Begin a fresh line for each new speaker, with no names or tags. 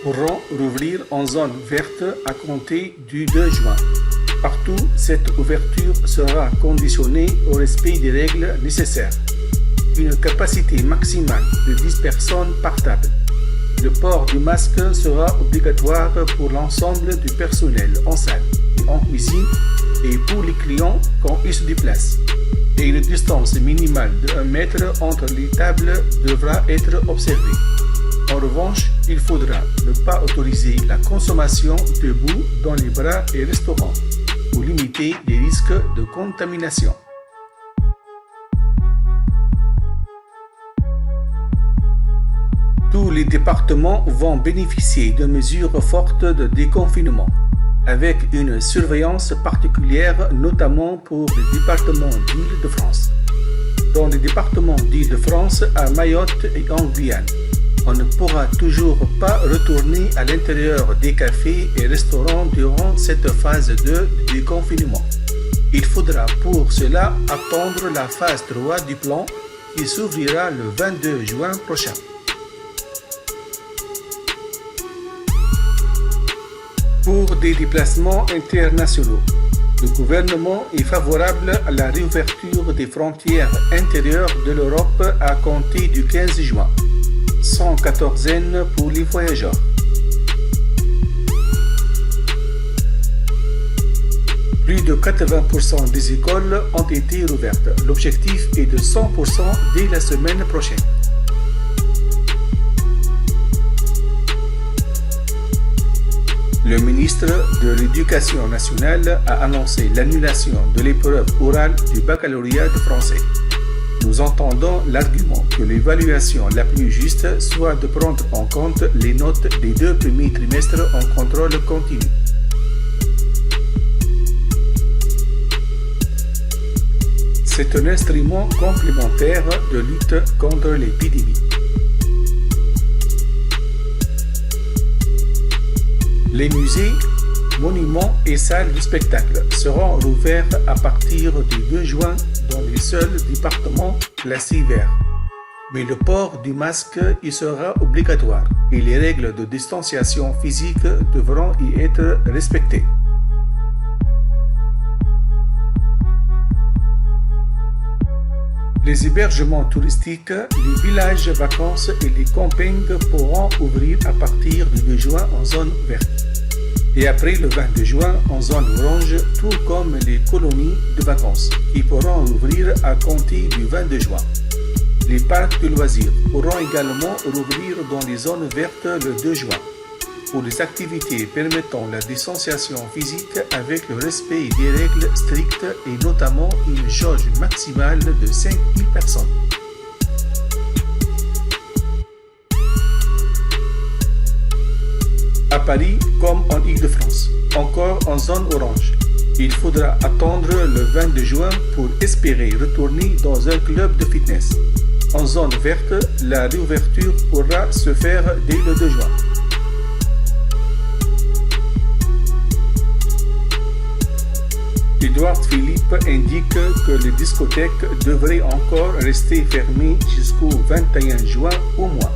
pourront rouvrir en zone verte à compter du 2 juin. Partout, cette ouverture sera conditionnée au respect des règles nécessaires. Une capacité maximale de 10 personnes par table. Le port du masque sera obligatoire pour l'ensemble du personnel en salle et en cuisine et pour les clients quand ils se déplacent. Et une distance minimale de 1 mètre entre les tables devra être observée. En revanche, il faudra ne pas autoriser la consommation debout dans les bars et restaurants pour limiter les risques de contamination. Tous les départements vont bénéficier de mesures fortes de déconfinement, avec une surveillance particulière notamment pour les départements d'Île-de-France. Dans les départements d'Île-de-France, à Mayotte et en Guyane, on ne pourra toujours pas retourner à l'intérieur des cafés et restaurants durant cette phase 2 de déconfinement. Il faudra pour cela attendre la phase 3 du plan qui s'ouvrira le 22 juin prochain. Pour des déplacements internationaux, le gouvernement est favorable à la réouverture des frontières intérieures de l'Europe à compter du 15 juin. Sans quatorzaine pour les voyageurs. Plus de 80% des écoles ont été rouvertes. L'objectif est de 100% dès la semaine prochaine. Le ministre de l'Éducation nationale a annoncé l'annulation de l'épreuve orale du baccalauréat de français. Nous entendons l'argument que l'évaluation la plus juste soit de prendre en compte les notes des 2 premiers trimestres en contrôle continu. C'est un instrument complémentaire de lutte contre l'épidémie. Les musées, monuments et salles de spectacle seront rouverts à partir du 2 juin dans les seuls départements classés verts. Mais le port du masque y sera obligatoire et les règles de distanciation physique devront y être respectées. Les hébergements touristiques, les villages vacances et les campings pourront ouvrir à partir du 2 juin en zone verte. Et après le 22 juin en zone orange, tout comme les colonies de vacances, qui pourront ouvrir à compter du 22 juin. Les parcs de loisirs pourront également rouvrir dans les zones vertes le 2 juin, pour les activités permettant la distanciation physique avec le respect des règles strictes et notamment une jauge maximale de 5000 personnes. À Paris comme en Île-de-France, encore en zone orange. Il faudra attendre le 22 juin pour espérer retourner dans un club de fitness. En zone verte, la réouverture pourra se faire dès le 2 juin. Édouard Philippe indique que les discothèques devraient encore rester fermées jusqu'au 21 juin au moins.